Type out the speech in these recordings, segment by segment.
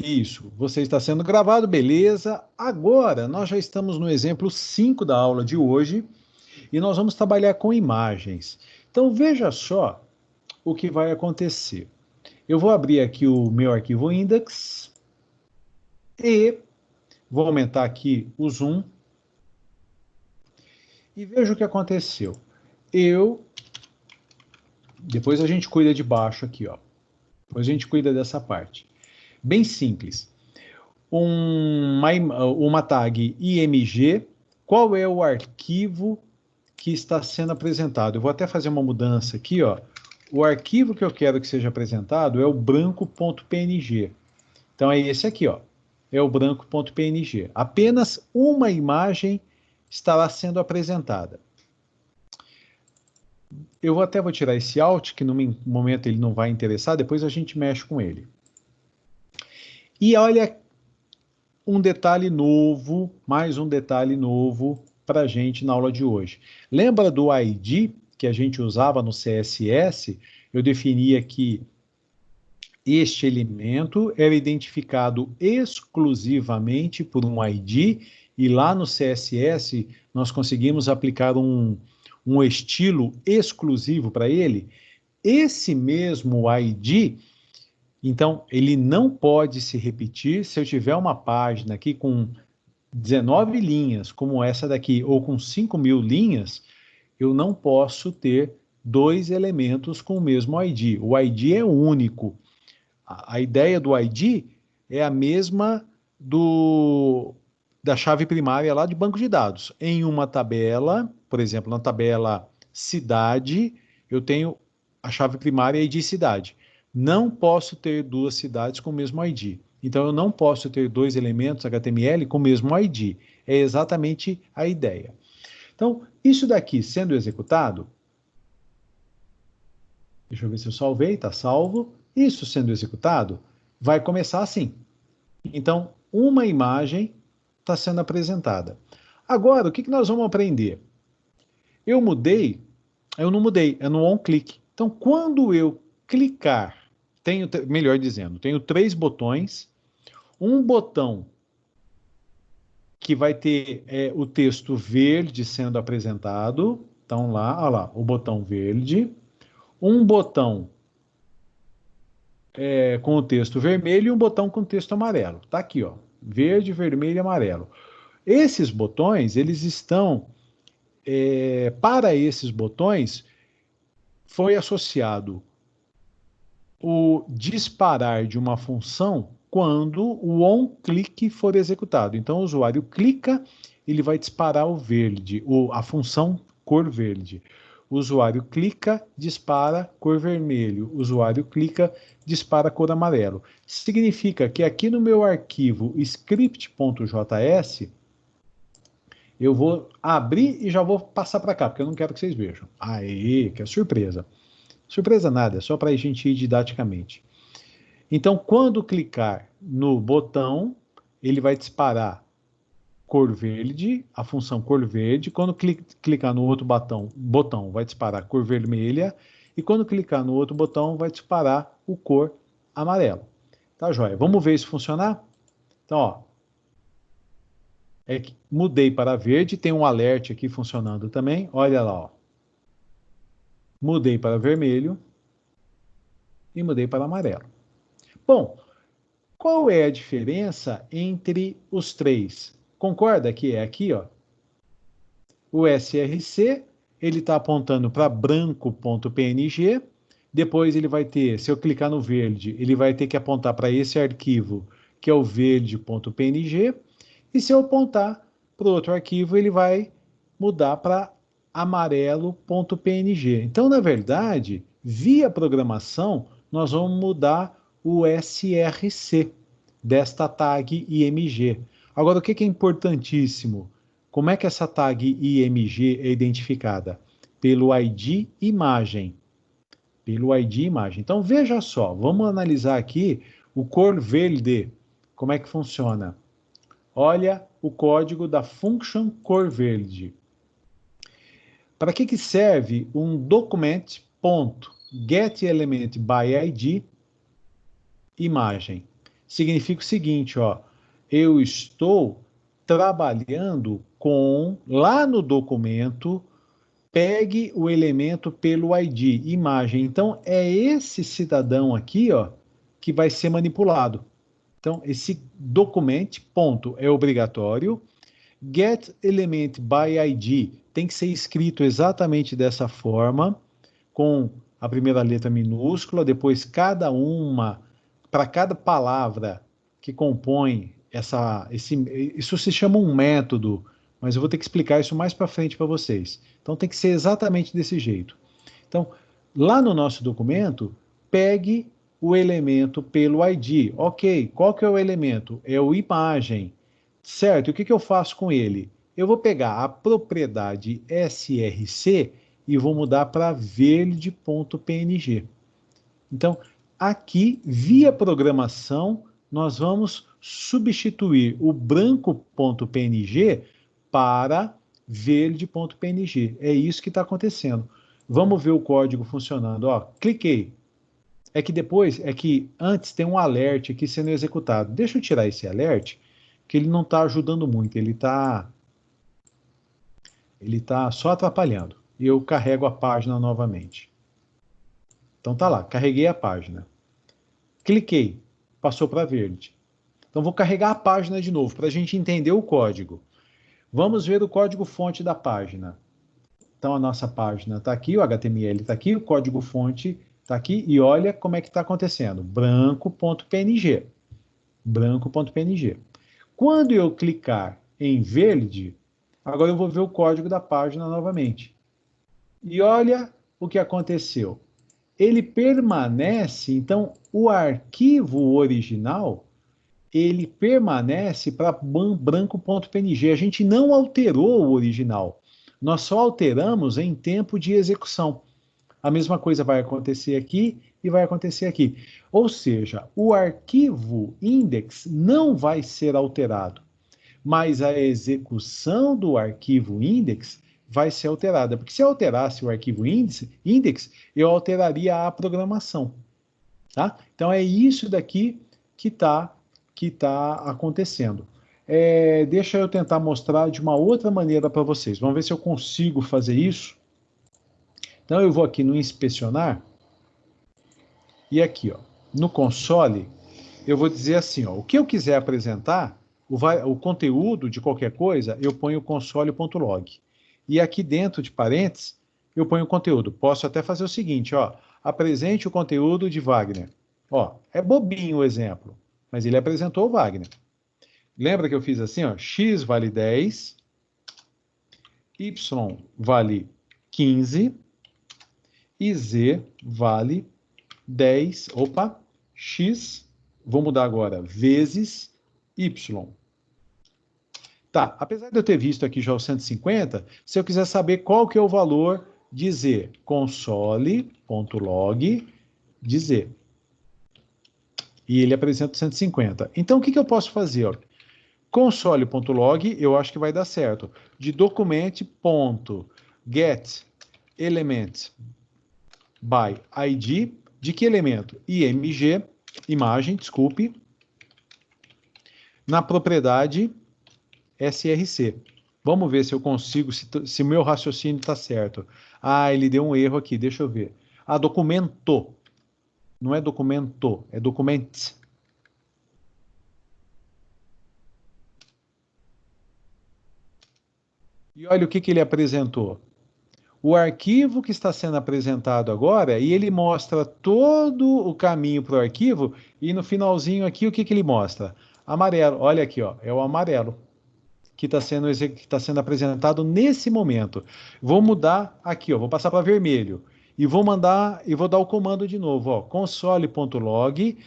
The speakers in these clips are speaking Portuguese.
Isso, você está sendo gravado, beleza. Agora, nós já estamos no exemplo 5 da aula de hoje e nós vamos trabalhar com imagens. Então, veja só o que vai acontecer. Eu vou abrir aqui o meu arquivo index e vou aumentar aqui o zoom e veja o que aconteceu. Depois a gente cuida de baixo aqui, ó. Depois a gente cuida dessa parte. Bem simples. Uma tag img, qual é o arquivo que está sendo apresentado? Eu vou até fazer uma mudança aqui, ó. O arquivo que eu quero que seja apresentado é o branco.png. Então é esse aqui, ó. É o branco.png. Apenas uma imagem estará sendo apresentada. Eu até vou tirar esse alt, que no momento ele não vai interessar, depois a gente mexe com ele. E olha um detalhe novo, mais um detalhe novo para a gente na aula de hoje. Lembra do ID que a gente usava no CSS? Eu definia que este elemento era identificado exclusivamente por um ID, e lá no CSS nós conseguimos aplicar um estilo exclusivo para ele. Esse mesmo ID, então, ele não pode se repetir se eu tiver uma página aqui com 19 linhas, como essa daqui, ou com 5.000 linhas, eu não posso ter dois elementos com o mesmo ID. O ID é único. A ideia do ID é a mesma da chave primária lá de banco de dados. Em uma tabela, por exemplo, na tabela cidade, eu tenho a chave primária ID cidade. Não posso ter duas cidades com o mesmo ID. Então, eu não posso ter dois elementos HTML com o mesmo ID. É exatamente a ideia. Então, isso daqui sendo executado, deixa eu ver se eu salvei, está salvo. Isso sendo executado, vai começar assim. Então, uma imagem está sendo apresentada. Agora, o que nós vamos aprender? Eu não mudei, é no on-click. Então, quando eu clicar, melhor dizendo, tenho três botões, um botão que vai ter o texto verde sendo apresentado, então lá, olha lá, o botão verde, um botão com o texto vermelho e um botão com o texto amarelo. Tá aqui, ó, verde, vermelho e amarelo. Esses botões, eles estão, para esses botões, foi associado o disparar de uma função quando o onClick for executado. Então, o usuário clica, ele vai disparar o verde, a função cor verde. O usuário clica, dispara cor vermelho. O usuário clica, dispara cor amarelo. Significa que aqui no meu arquivo script.js, eu vou abrir e já vou passar para cá, porque eu não quero que vocês vejam. Aí, que é surpresa. Surpresa nada, é só para a gente ir didaticamente. Então, quando clicar no botão, ele vai disparar cor verde, a função cor verde. Quando clicar no outro botão, vai disparar cor vermelha. E quando clicar no outro botão, vai disparar o cor amarelo. Tá, joia? Vamos ver isso funcionar? Então, ó, mudei para verde, tem um alert aqui funcionando também. Olha lá, ó. Mudei para vermelho e mudei para amarelo. Bom, qual é a diferença entre os três? Concorda que é aqui, ó? O src, ele está apontando para branco.png, depois ele vai ter, se eu clicar no verde, ele vai ter que apontar para esse arquivo, que é o verde.png, e se eu apontar para o outro arquivo, ele vai mudar para amarelo.png. Então, na verdade, via programação, nós vamos mudar o src desta tag img. Agora, o que é importantíssimo? Como é que essa tag img é identificada? Pelo ID imagem. Pelo ID imagem. Então, veja só, vamos analisar aqui o cor verde. Como é que funciona? Olha o código da function cor verde. Para que serve um document.getElementById imagem? significa o seguinte, ó, eu estou trabalhando com, lá no documento, pegue o elemento pelo ID, imagem. Então, é esse cidadão aqui, ó, que vai ser manipulado. Então, esse document, ponto, é obrigatório. Get element by ID tem que ser escrito exatamente dessa forma, com a primeira letra minúscula, depois cada uma, para cada palavra que compõe isso se chama um método, mas eu vou ter que explicar isso mais para frente para vocês. Então tem que ser exatamente desse jeito. Então, lá no nosso documento, pegue o elemento pelo ID. Ok, qual que é o elemento? É o imagem. Certo, e o que, que eu faço com ele? Eu vou pegar a propriedade src e vou mudar para verde.png. Então, aqui, via programação, nós vamos substituir o branco.png para verde.png. É isso que está acontecendo. Vamos ver o código funcionando. Ó, cliquei. É que antes tem um alert aqui sendo executado. Deixa eu tirar esse alert, que ele não está ajudando muito. Ele tá só atrapalhando. E eu carrego a página novamente. Então tá lá, carreguei a página. Cliquei, passou para verde. Então vou carregar a página de novo para a gente entender o código. Vamos ver o código-fonte da página. Então a nossa página está aqui, o HTML está aqui, o código-fonte está aqui e olha como é que está acontecendo. Branco.png. Branco.png. Quando eu clicar em verde, agora eu vou ver o código da página novamente. E olha o que aconteceu. Ele permanece, então, o arquivo original, ele permanece para branco.png. A gente não alterou o original. Nós só alteramos em tempo de execução. A mesma coisa vai acontecer aqui e vai acontecer aqui. Ou seja, o arquivo index não vai ser alterado, mas a execução do arquivo index vai ser alterada. Porque se eu alterasse o arquivo index, eu alteraria a programação. Tá? Então é isso daqui que tá acontecendo. Deixa eu tentar mostrar de uma outra maneira para vocês. Vamos ver se eu consigo fazer isso. Então eu vou aqui no inspecionar e aqui, ó, no console, eu vou dizer assim, ó, o que eu quiser apresentar, o conteúdo de qualquer coisa, eu ponho console.log. E aqui dentro de parênteses, eu ponho o conteúdo. Posso até fazer o seguinte, ó, apresente o conteúdo de Wagner. Ó, é bobinho o exemplo, mas ele apresentou o Wagner. Lembra que eu fiz assim, ó, x vale 10, y vale 15 e z vale 10, x, vou mudar agora, vezes y. Tá, apesar de eu ter visto aqui já o 150, se eu quiser saber qual que é o valor de z, console.log de z. E ele apresenta 150. Então, o que eu posso fazer? Ó? Console.log, eu acho que vai dar certo. De document.get element by id, de que elemento? img, imagem, desculpe, na propriedade src. Vamos ver se eu consigo, se o meu raciocínio está certo. Ah, ele deu um erro aqui, deixa eu ver. Ah, documento. Não é documento, é document. E olha o que ele apresentou. O arquivo que está sendo apresentado agora, e ele mostra todo o caminho para o arquivo, e no finalzinho aqui, o que ele mostra? Amarelo. Olha aqui, ó, é o amarelo que está sendo apresentado nesse momento. Vou mudar aqui, ó, vou passar para vermelho. E vou dar o comando de novo, ó, console.log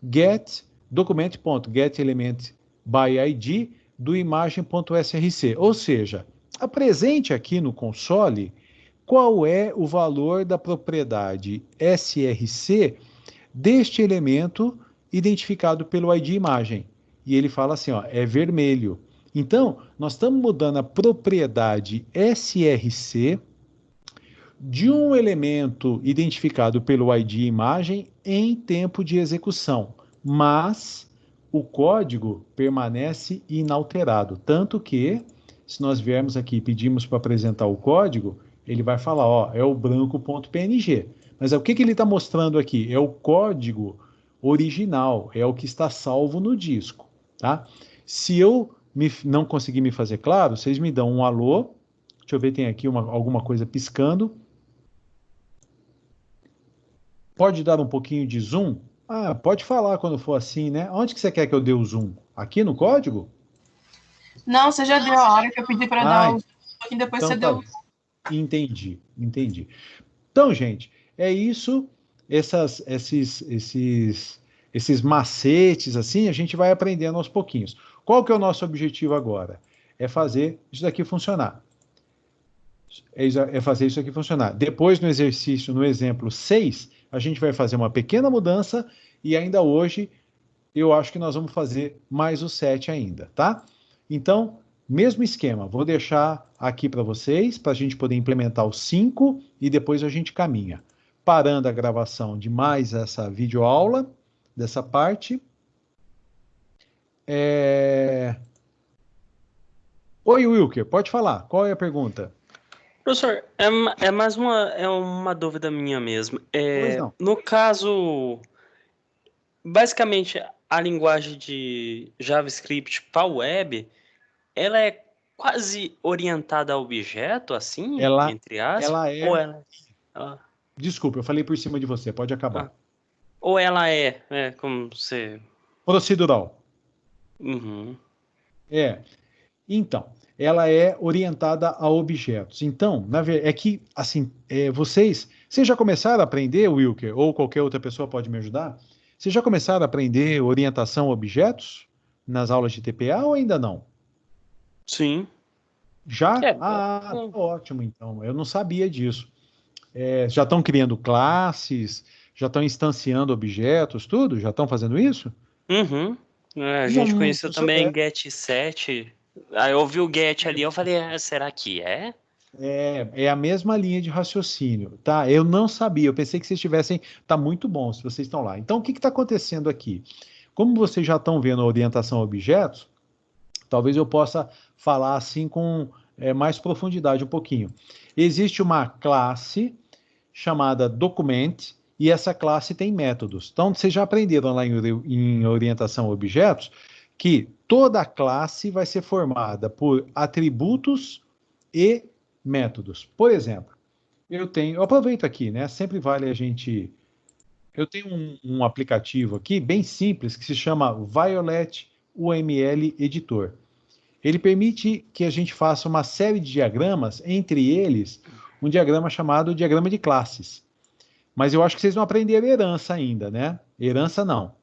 get document.get element by id do imagem.src. Ou seja, apresente aqui no console qual é o valor da propriedade src deste elemento identificado pelo ID imagem. E ele fala assim, ó, é vermelho. Então, nós estamos mudando a propriedade src de um elemento identificado pelo ID imagem em tempo de execução, mas o código permanece inalterado. Tanto que, se nós viermos aqui e pedimos para apresentar o código, ele vai falar, ó, é o branco.png. Mas o que ele está mostrando aqui? É o código original, é o que está salvo no disco, tá? Se eu não conseguir me fazer claro, vocês me dão um alô. Deixa eu ver, tem aqui alguma coisa piscando. Pode dar um pouquinho de zoom? Ah, pode falar quando for assim, né? Onde que você quer que eu dê o zoom? Aqui no código? Não, você já deu a hora que eu pedi para Ah, dar o e depois então você tá deu. bem. Entendi. Então, gente, é isso. Esses macetes, assim, a gente vai aprendendo aos pouquinhos. Qual que é o nosso objetivo agora? É fazer isso daqui funcionar. É fazer isso aqui funcionar. Depois, no exercício, no exemplo 6, a gente vai fazer uma pequena mudança e ainda hoje eu acho que nós vamos fazer mais o 7 ainda, tá? Então, mesmo esquema, vou deixar aqui para vocês, para a gente poder implementar o 5 e depois a gente caminha. Parando a gravação de mais essa videoaula, dessa parte. Oi, Wilker, pode falar. Qual é a pergunta? Professor, é mais uma dúvida minha mesmo. Pois não. No caso, basicamente, a linguagem de JavaScript para web, ela é quase orientada a objeto, assim, Ela, entre aspas, ela ou é. ela, ah, Desculpa, eu falei por cima de você, pode ah, acabar. ou ela como você... Procedural. Uhum. Então, ela é orientada a objetos. Então, é que, assim, vocês já começaram a aprender, Wilker, ou qualquer outra pessoa pode me ajudar? Vocês já começaram a aprender orientação a objetos nas aulas de TPA ou ainda não? Sim. Já? É, Ah, tá ótimo, então. Eu não sabia disso. Já estão criando classes, já estão instanciando objetos, tudo? Já estão fazendo isso? uhum. A gente Não, conheceu também Get7. Aí eu vi o Get ali, eu falei, será que é? é a mesma linha de raciocínio, tá? Eu não sabia, eu pensei que vocês tivessem. Tá muito bom se vocês estão lá. Então, o que está acontecendo aqui? Como vocês já estão vendo a orientação a objetos, talvez eu possa falar assim com mais profundidade um pouquinho. Existe uma classe chamada document, e essa classe tem métodos. Então, vocês já aprenderam lá em orientação a objetos que toda classe vai ser formada por atributos e métodos. Por exemplo, eu aproveito aqui, né? Sempre vale a gente. Eu tenho um aplicativo aqui bem simples que se chama Violet UML Editor. Ele permite que a gente faça uma série de diagramas, entre eles um diagrama chamado diagrama de classes. Mas eu acho que vocês não aprenderam herança ainda, né? Herança não.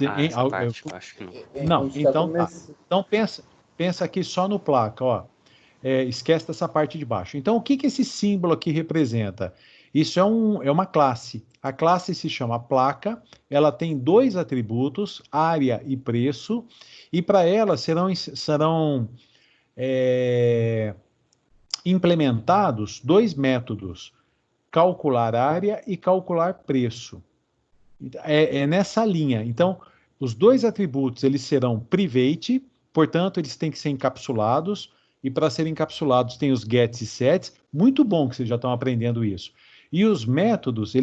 Essa parte eu acho que não. Não, então tá. Então pensa aqui só no placa, ó. Esquece dessa parte de baixo. Então, o que esse símbolo aqui representa? Isso é uma classe. A classe se chama placa, ela tem dois atributos, área e preço, e para ela serão implementados dois métodos, calcular área e calcular preço. É nessa linha. Então, os dois atributos eles serão private, portanto, eles têm que ser encapsulados, e para serem encapsulados tem os gets e sets. Muito bom que vocês já estão aprendendo isso. E os métodos,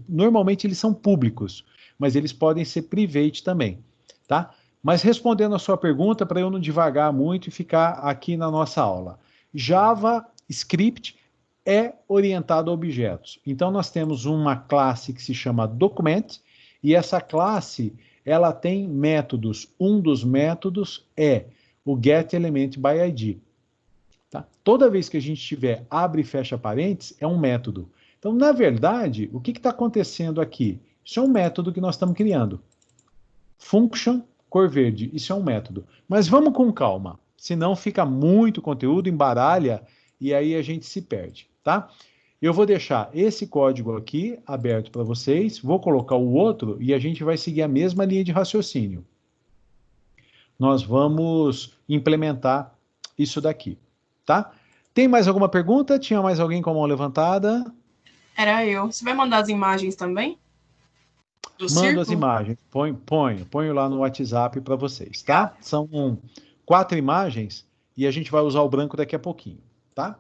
normalmente eles são públicos, mas eles podem ser private também, tá? Mas respondendo a sua pergunta, para eu não divagar muito e ficar aqui na nossa aula. JavaScript é orientado a objetos. Então, nós temos uma classe que se chama document, e essa classe, ela tem métodos. Um dos métodos é o getElementById. Tá? Toda vez que a gente tiver abre e fecha parênteses, é um método. Então, na verdade, o que está acontecendo aqui? Isso é um método que nós estamos criando. Function, cor verde, isso é um método. Mas vamos com calma, senão fica muito conteúdo, embaralha, e aí a gente se perde, tá? Eu vou deixar esse código aqui aberto para vocês, vou colocar o outro e a gente vai seguir a mesma linha de raciocínio. Nós vamos implementar isso daqui, tá? Tem mais alguma pergunta? Tinha mais alguém com a mão levantada? Era eu. Você vai mandar as imagens também? Do Mando as círculo? imagens, ponho lá no WhatsApp para vocês, tá? São 4 imagens e a gente vai usar o branco daqui a pouquinho, tá?